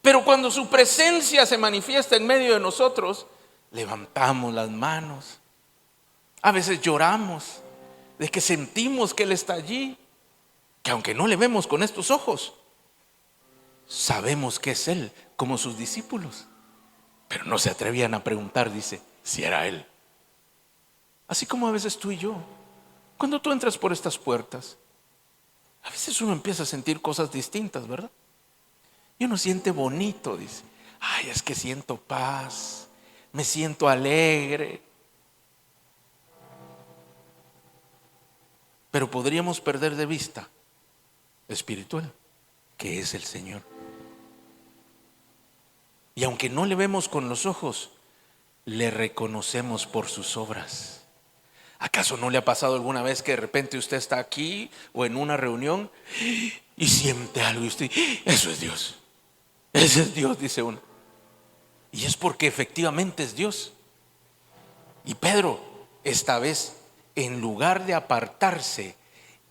Pero cuando su presencia se manifiesta en medio de nosotros, levantamos las manos. A veces lloramos de que sentimos que Él está allí, que aunque no le vemos con estos ojos, sabemos que es Él, como sus discípulos. Pero no se atrevían a preguntar, dice, si era Él. Así como a veces tú y yo, cuando tú entras por estas puertas, a veces uno empieza a sentir cosas distintas, ¿verdad? Y uno siente bonito, dice: ay, es que siento paz, me siento alegre. Pero podríamos perder de vista espiritual, que es el Señor. Y aunque no le vemos con los ojos, le reconocemos por sus obras. ¿Acaso no le ha pasado alguna vez que de repente usted está aquí o en una reunión y siente algo y usted: eso es Dios, ese es Dios, dice uno? Y es porque efectivamente es Dios. Y Pedro, esta vez, en lugar de apartarse,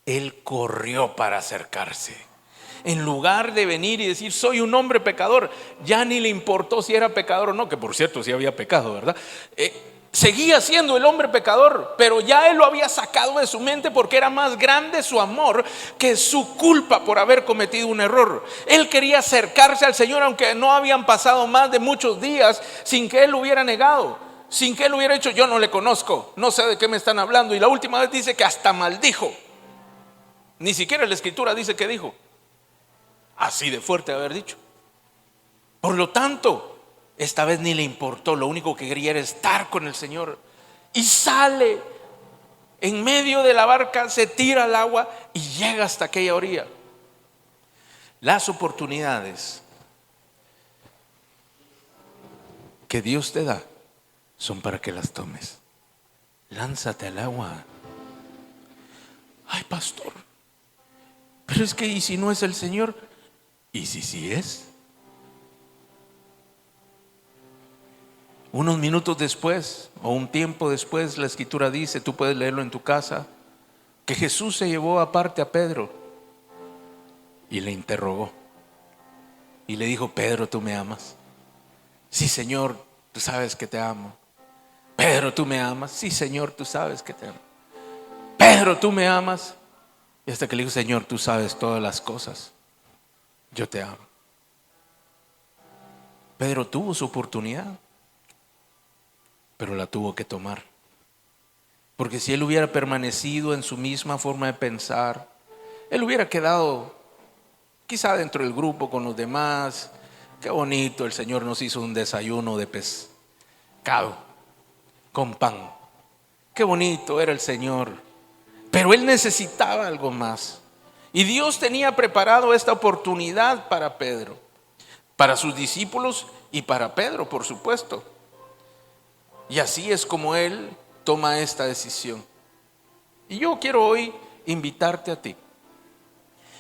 él corrió para acercarse. En lugar de venir y decir: soy un hombre pecador, ya ni le importó si era pecador o no, que por cierto sí había pecado, ¿verdad? Seguía siendo el hombre pecador, pero ya él lo había sacado de su mente, porque era más grande su amor que su culpa por haber cometido un error. Él quería acercarse al Señor, aunque no habían pasado más de muchos días sin que él lo hubiera negado, sin que él hubiera dicho: yo no le conozco, no sé de qué me están hablando. Y la última vez dice que hasta maldijo. Ni siquiera la escritura dice que dijo. Así de fuerte haber dicho. Por lo tanto, esta vez ni le importó, lo único que quería era estar con el Señor. Y sale en medio de la barca, se tira al agua y llega hasta aquella orilla. Las oportunidades que Dios te da son para que las tomes. Lánzate al agua. Ay, pastor, pero es que ¿y si no es el Señor? ¿Y si sí es? Unos minutos después o un tiempo después, la Escritura dice, tú puedes leerlo en tu casa, que Jesús se llevó aparte a Pedro y le interrogó y le dijo: Pedro, ¿tú me amas? Sí, Señor, tú sabes que te amo. Pedro, ¿tú me amas? Sí, Señor, tú sabes que te amo. Pedro, ¿tú me amas? Y hasta que le dijo: Señor, tú sabes todas las cosas, yo te amo. Pedro tuvo su oportunidad, pero la tuvo que tomar. Porque si él hubiera permanecido en su misma forma de pensar, él hubiera quedado quizá dentro del grupo con los demás. Qué bonito, el Señor nos hizo un desayuno de pescado con pan. Qué bonito era el Señor. Pero él necesitaba algo más. Y Dios tenía preparado esta oportunidad para Pedro, para sus discípulos y para Pedro, por supuesto. Y así es como él toma esta decisión. Y yo quiero hoy invitarte a ti,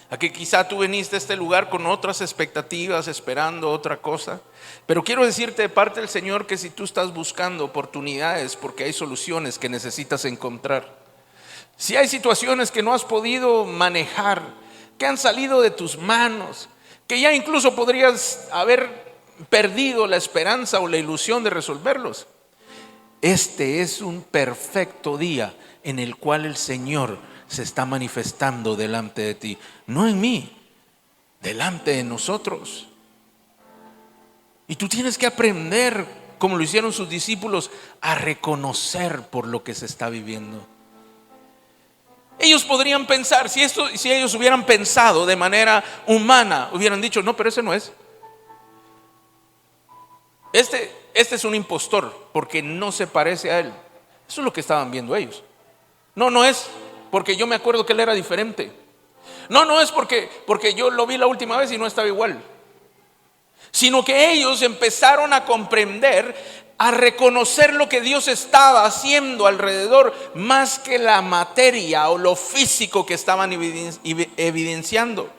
a que quizá tú viniste a este lugar con otras expectativas, esperando otra cosa. Pero quiero decirte de parte del Señor que si tú estás buscando oportunidades, porque hay soluciones que necesitas encontrar. Si hay situaciones que no has podido manejar, que han salido de tus manos, que ya incluso podrías haber perdido la esperanza o la ilusión de resolverlos, este es un perfecto día en el cual el Señor se está manifestando delante de ti. No en mí, delante de nosotros. Y tú tienes que aprender, como lo hicieron sus discípulos, a reconocer por lo que se está viviendo. Ellos podrían pensar, si ellos hubieran pensado de manera humana, hubieran dicho: no, pero ese no es. Este es un impostor porque no se parece a él. Eso es lo que estaban viendo ellos. No es porque yo me acuerdo que él era diferente. No es porque yo lo vi la última vez y no estaba igual. Sino que ellos empezaron a comprender, a reconocer lo que Dios estaba haciendo alrededor, más que la materia o lo físico que estaban evidenciando.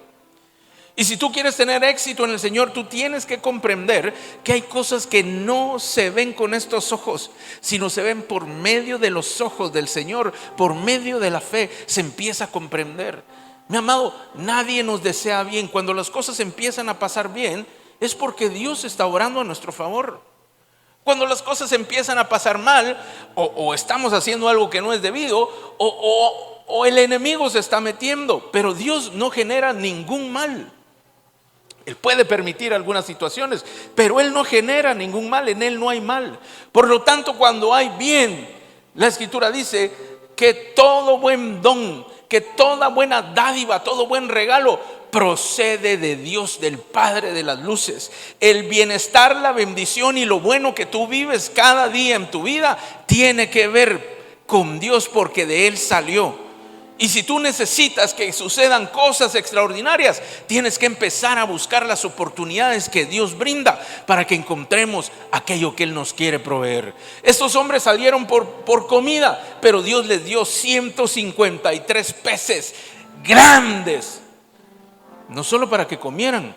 Y si tú quieres tener éxito en el Señor, tú tienes que comprender que hay cosas que no se ven con estos ojos, sino se ven por medio de los ojos del Señor, por medio de la fe, se empieza a comprender. Mi amado, nadie nos desea bien. Cuando las cosas empiezan a pasar bien, es porque Dios está obrando a nuestro favor. Cuando las cosas empiezan a pasar mal, o estamos haciendo algo que no es debido, o el enemigo se está metiendo, pero Dios no genera ningún mal. Él puede permitir algunas situaciones, pero Él no genera ningún mal, en Él no hay mal. Por lo tanto, cuando hay bien, la Escritura dice que todo buen don, que toda buena dádiva, todo buen regalo procede de Dios, del Padre de las luces. El bienestar, la bendición y lo bueno que tú vives cada día en tu vida tiene que ver con Dios, porque de Él salió. Y si tú necesitas que sucedan cosas extraordinarias, tienes que empezar a buscar las oportunidades que Dios brinda para que encontremos aquello que Él nos quiere proveer. Estos hombres salieron por comida, pero Dios les dio 153 peces grandes, no solo para que comieran,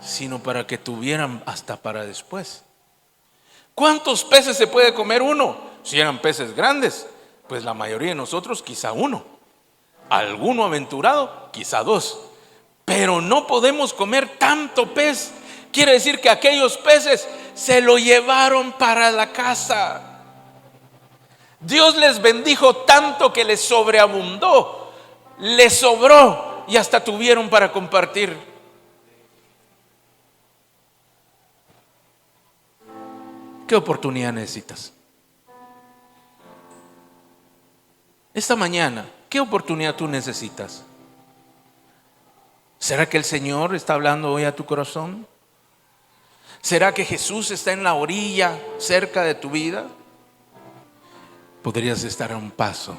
sino para que tuvieran hasta para después. ¿Cuántos peces se puede comer uno? Si eran peces grandes, pues la mayoría de nosotros quizá uno. Alguno aventurado, quizá dos. Pero no podemos comer tanto pez. Quiere decir que aquellos peces se lo llevaron para la casa. Dios les bendijo tanto que les sobreabundó, les sobró y hasta tuvieron para compartir. ¿Qué oportunidad necesitas? Esta mañana, ¿qué oportunidad tú necesitas? ¿Será que el Señor está hablando hoy a tu corazón? ¿Será que Jesús está en la orilla, cerca de tu vida? Podrías estar a un paso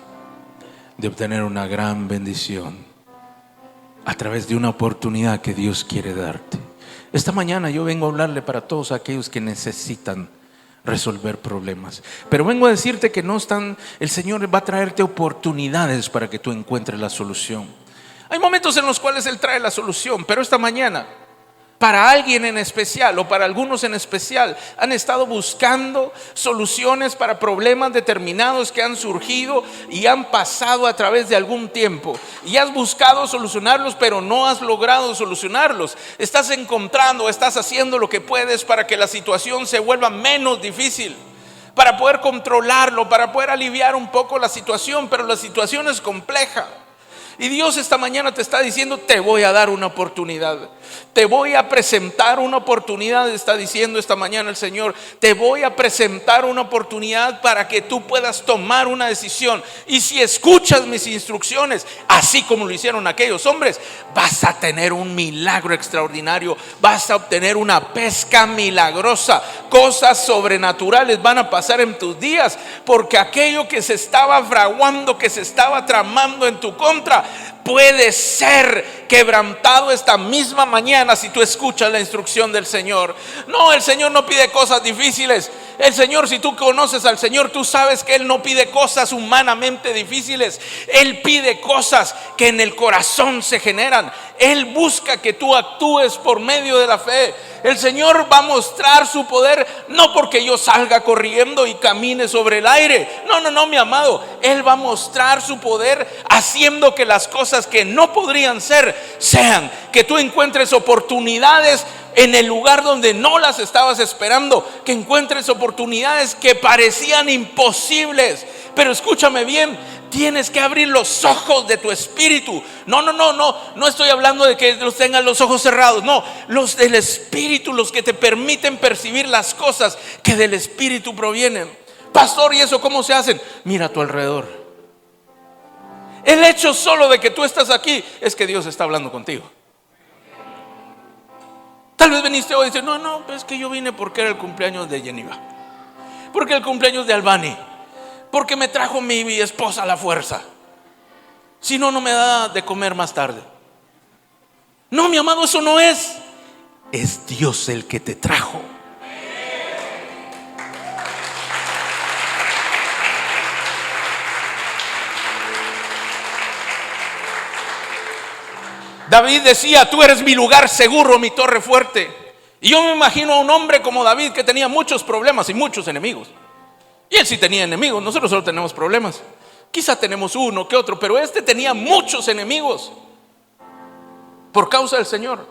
de obtener una gran bendición a través de una oportunidad que Dios quiere darte. Esta mañana yo vengo a hablarle para todos aquellos que necesitan resolver problemas, pero vengo a decirte que no están, el Señor va a traerte oportunidades para que tú encuentres la solución. Hay momentos en los cuales Él trae la solución, pero esta mañana, para alguien en especial o para algunos en especial, han estado buscando soluciones para problemas determinados que han surgido y han pasado a través de algún tiempo. Y has buscado solucionarlos, pero no has logrado solucionarlos. Estás encontrando, estás haciendo lo que puedes para que la situación se vuelva menos difícil, para poder controlarlo, para poder aliviar un poco la situación, pero la situación es compleja. Y Dios esta mañana te está diciendo: te voy a dar una oportunidad, te voy a presentar una oportunidad. Está diciendo esta mañana el Señor: te voy a presentar una oportunidad para que tú puedas tomar una decisión. Y si escuchas mis instrucciones, así como lo hicieron aquellos hombres, vas a tener un milagro extraordinario, vas a obtener una pesca milagrosa. Cosas sobrenaturales van a pasar en tus días, porque aquello que se estaba fraguando, que se estaba tramando en tu contra, puede ser quebrantado esta misma mañana si tú escuchas la instrucción del Señor. No, el Señor no pide cosas difíciles. El Señor, si tú conoces al Señor, tú sabes que Él no pide cosas humanamente difíciles. Él pide cosas que en el corazón se generan. Él busca que tú actúes por medio de la fe. El Señor va a mostrar su poder no porque yo salga corriendo y camine sobre el aire. No, mi amado. Él va a mostrar su poder haciendo que las cosas que no podrían ser, sean. Que tú encuentres oportunidades en el lugar donde no las estabas esperando. Que encuentres oportunidades que parecían imposibles. Pero escúchame bien, tienes que abrir los ojos de tu espíritu. No estoy hablando de que los tengas los ojos cerrados. No, los del espíritu, los que te permiten percibir las cosas que del espíritu provienen. Pastor, ¿y eso cómo se hacen? Mira a tu alrededor. El hecho solo de que tú estás aquí es que Dios está hablando contigo. Tal vez viniste hoy y dices: no, es que yo vine porque era el cumpleaños de Geneva, porque el cumpleaños de Albani, porque me trajo mi esposa a la fuerza. Si no, no me da de comer más tarde. No, mi amado, eso no es. Es Dios el que te trajo. David decía: tú eres mi lugar seguro, mi torre fuerte. Y yo me imagino a un hombre como David que tenía muchos problemas y muchos enemigos. Y él sí tenía enemigos, nosotros solo tenemos problemas. Quizá tenemos uno que otro, pero este tenía muchos enemigos por causa del Señor.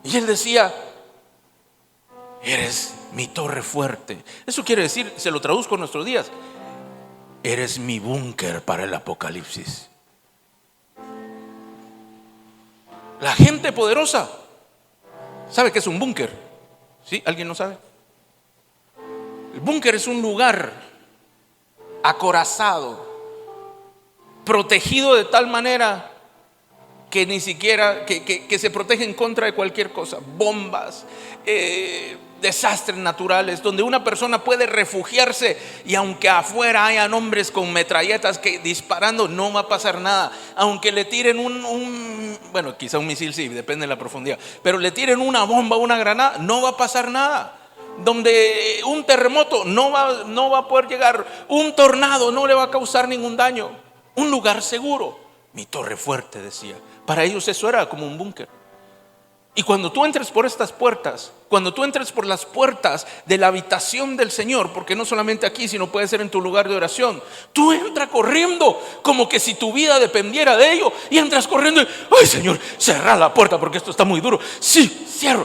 Y él decía: eres mi torre fuerte. Eso quiere decir, se lo traduzco en nuestros días, eres mi búnker para el apocalipsis. La gente poderosa sabe que es un búnker. ¿Sí? ¿Alguien no sabe? El búnker es un lugar acorazado, protegido de tal manera que ni siquiera que se protege en contra de cualquier cosa. Bombas, desastres naturales, donde una persona puede refugiarse y aunque afuera hayan hombres con metralletas que disparando, no va a pasar nada. Aunque le tiren bueno, quizá un misil sí, depende de la profundidad, pero le tiren una bomba, una granada, no va a pasar nada. Donde un terremoto no va a poder llegar, un tornado no le va a causar ningún daño. Un lugar seguro, mi torre fuerte, decía. Para ellos eso era como un búnker. Y cuando tú entres por estas puertas, cuando tú entres por las puertas de la habitación del Señor, porque no solamente aquí, sino puede ser en tu lugar de oración, tú entras corriendo como que si tu vida dependiera de ello. Y entras corriendo y: ay, Señor, cerra la puerta porque esto está muy duro. Sí, cierro.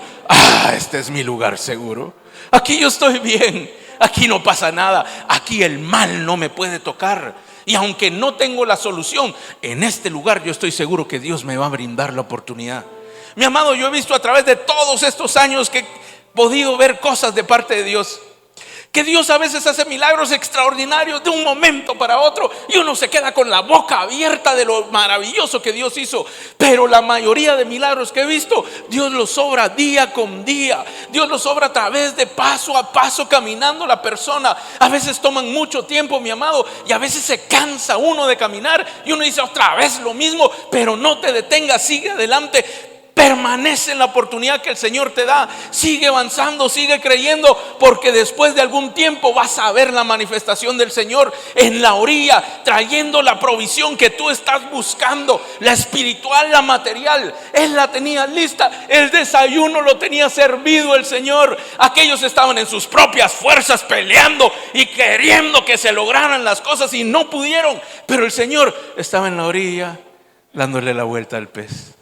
Este es mi lugar seguro. Aquí yo estoy bien, aquí no pasa nada, aquí el mal no me puede tocar. Y aunque no tengo la solución, en este lugar yo estoy seguro que Dios me va a brindar la oportunidad. Mi amado, yo he visto a través de todos estos años que he podido ver cosas de parte de Dios, Que Dios a veces hace milagros extraordinarios de un momento para otro y uno se queda con la boca abierta de lo maravilloso que Dios hizo. Pero la mayoría de milagros que he visto, Dios los obra día con día. Dios los obra a través de paso a paso caminando la persona. A veces toman mucho tiempo, mi amado, y a veces se cansa uno de caminar y uno dice otra vez lo mismo. Pero no te detengas, sigue adelante. Permanece en la oportunidad que el Señor te da. Sigue avanzando, sigue creyendo, porque después de algún tiempo vas a ver la manifestación del Señor en la orilla, trayendo la provisión que tú estás buscando, la espiritual, la material. Él la tenía lista, el desayuno lo tenía servido el Señor. Aquellos estaban en sus propias fuerzas peleando y queriendo que se lograran las cosas y no pudieron, pero el Señor estaba en la orilla dándole la vuelta al pez.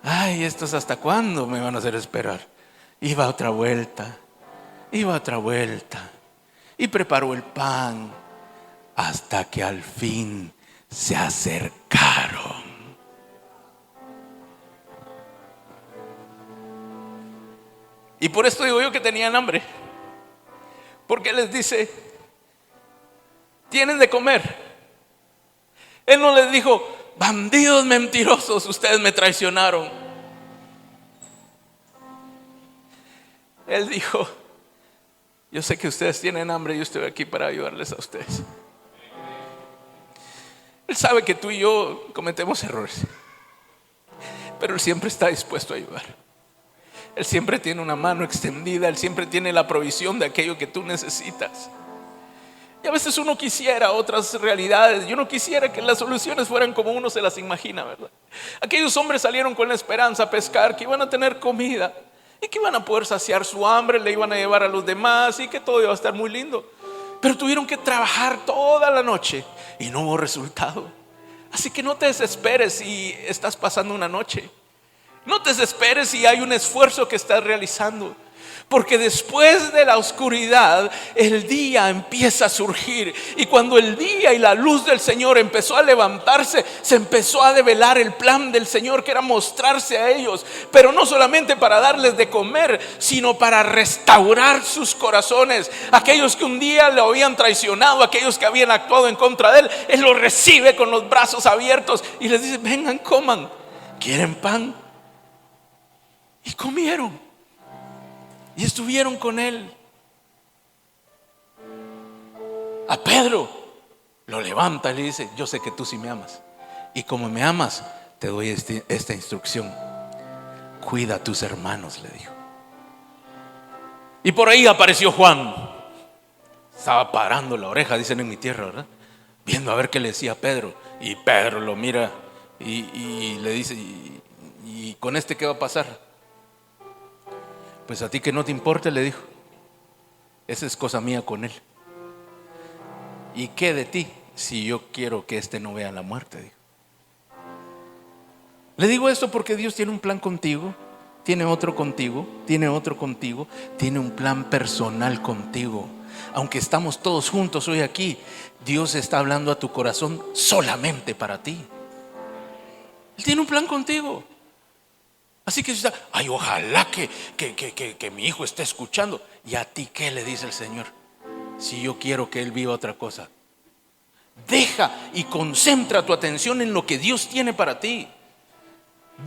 Ay, ¿estos hasta cuándo me van a hacer esperar? Iba otra vuelta, y preparó el pan hasta que al fin se acercaron. Y por esto digo yo que tenían hambre, porque les dice: tienen de comer. Él no les dijo: bandidos mentirosos, ustedes me traicionaron. Él dijo: yo sé que ustedes tienen hambre y yo estoy aquí para ayudarles a ustedes. Él sabe que tú y yo cometemos errores, pero Él siempre está dispuesto a ayudar. Él siempre tiene una mano extendida. Él siempre tiene la provisión de aquello que tú necesitas. Y a veces uno quisiera otras realidades. Yo no quisiera que las soluciones fueran como uno se las imagina, ¿verdad? Aquellos hombres salieron con la esperanza a pescar, que iban a tener comida y que iban a poder saciar su hambre, le iban a llevar a los demás y que todo iba a estar muy lindo. Pero tuvieron que trabajar toda la noche y no hubo resultado. Así que no te desesperes si estás pasando una noche. No te desesperes si hay un esfuerzo que estás realizando. Porque después de la oscuridad el día empieza a surgir. Y cuando el día y la luz del Señor empezó a levantarse, se empezó a develar el plan del Señor, que era mostrarse a ellos, pero no solamente para darles de comer, sino para restaurar sus corazones. Aquellos que un día le habían traicionado, aquellos que habían actuado en contra de Él, Él los recibe con los brazos abiertos y les dice: vengan, coman. ¿Quieren pan? Y comieron. Y estuvieron con Él. A Pedro lo levanta y le dice: yo sé que tú sí me amas, y como me amas te doy esta instrucción: cuida a tus hermanos, le dijo. Y por ahí apareció Juan. Estaba parando la oreja, dicen en mi tierra, ¿verdad? Viendo a ver qué le decía a Pedro. Y Pedro lo mira y le dice: ¿y con este qué va a pasar? Pues a ti que no te importe, le dijo, esa es cosa mía con él. ¿Y qué de ti si yo quiero que este no vea la muerte? Dijo. Le digo esto porque Dios tiene un plan contigo, tiene otro contigo, tiene otro contigo, tiene un plan personal contigo. Aunque estamos todos juntos hoy aquí, Dios está hablando a tu corazón solamente para ti. Él tiene un plan contigo. Así que ay, ojalá que mi hijo esté escuchando. ¿Y a ti qué le dice el Señor? Si yo quiero que él viva otra cosa. Deja y concentra tu atención en lo que Dios tiene para ti.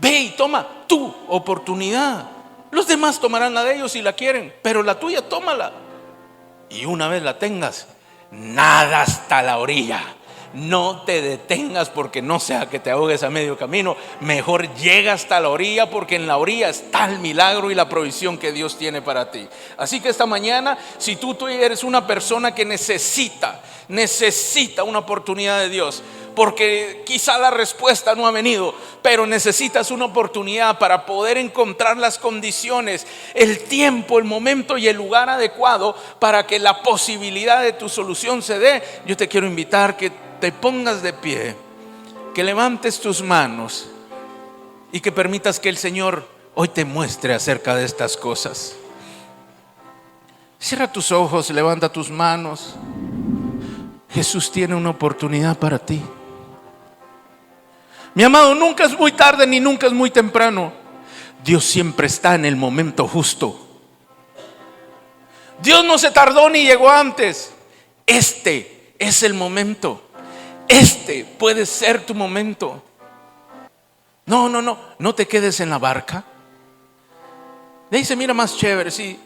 Ve y toma tu oportunidad. Los demás tomarán la de ellos si la quieren, pero la tuya tómala. Y una vez la tengas, nada hasta la orilla. No te detengas, porque no sea que te ahogues a medio camino. Mejor llega hasta la orilla, porque en la orilla está el milagro y la provisión que Dios tiene para ti. Así que esta mañana, si tú eres una persona que necesita una oportunidad de Dios, porque quizá la respuesta no ha venido, pero necesitas una oportunidad para poder encontrar las condiciones, el tiempo, el momento y el lugar adecuado para que la posibilidad de tu solución se dé. Yo te quiero invitar que te pongas de pie, que levantes tus manos y que permitas que el Señor hoy te muestre acerca de estas cosas. Cierra tus ojos, levanta tus manos. Jesús tiene una oportunidad para ti. Mi amado, nunca es muy tarde ni nunca es muy temprano. Dios siempre está en el momento justo. Dios no se tardó ni llegó antes. Este es el momento. Este puede ser tu momento. No te quedes en la barca. De ahí se mira más chévere, sí.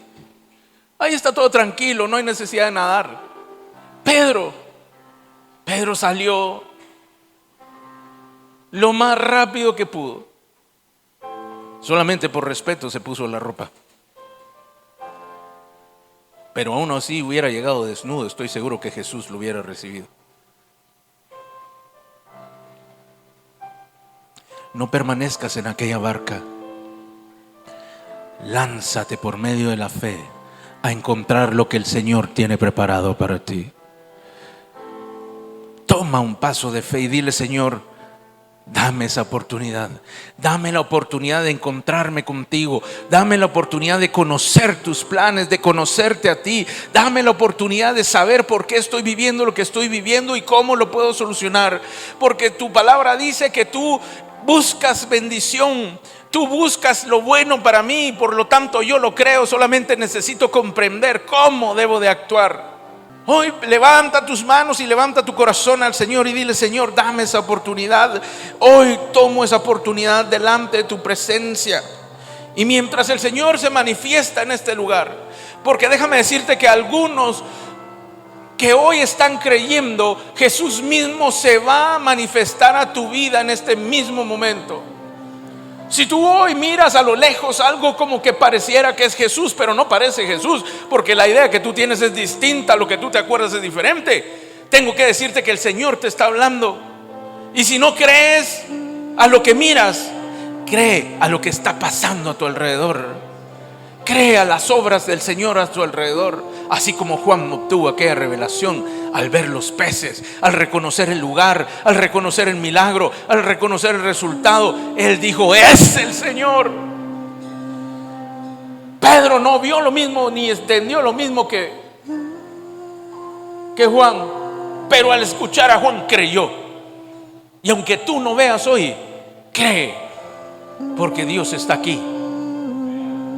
Ahí está todo tranquilo, no hay necesidad de nadar. Pedro salió lo más rápido que pudo. Solamente por respeto se puso la ropa. Pero aún así hubiera llegado desnudo, estoy seguro que Jesús lo hubiera recibido. No permanezcas en aquella barca. Lánzate por medio de la fe a encontrar lo que el Señor tiene preparado para ti. Toma un paso de fe y dile: Señor, dame esa oportunidad. Dame la oportunidad de encontrarme contigo. Dame la oportunidad de conocer tus planes, de conocerte a ti. Dame la oportunidad de saber por qué estoy viviendo lo que estoy viviendo y cómo lo puedo solucionar. Porque tu palabra dice que tú buscas bendición. Tú buscas lo bueno para mí, por lo tanto yo lo creo. Solamente necesito comprender cómo debo de actuar. Hoy levanta tus manos y levanta tu corazón al Señor y dile: Señor, dame esa oportunidad. Hoy tomo esa oportunidad delante de tu presencia. Y mientras el Señor se manifiesta en este lugar, porque déjame decirte que algunos que hoy están creyendo, Jesús mismo se va a manifestar a tu vida en este mismo momento. Si tú hoy miras a lo lejos algo como que pareciera que es Jesús, pero no parece Jesús, porque la idea que tú tienes es distinta, lo que tú te acuerdas es diferente, tengo que decirte que el Señor te está hablando. Y si no crees a lo que miras, cree a lo que está pasando a tu alrededor. Cree a las obras del Señor a tu alrededor. Así como Juan obtuvo aquella revelación al ver los peces, al reconocer el lugar, al reconocer el milagro, al reconocer el resultado, él dijo: es el Señor. Pedro no vio lo mismo ni entendió lo mismo que Juan, pero al escuchar a Juan creyó. Y aunque tú no veas hoy, cree, porque Dios está aquí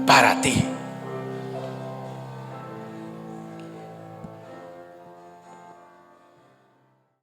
para ti.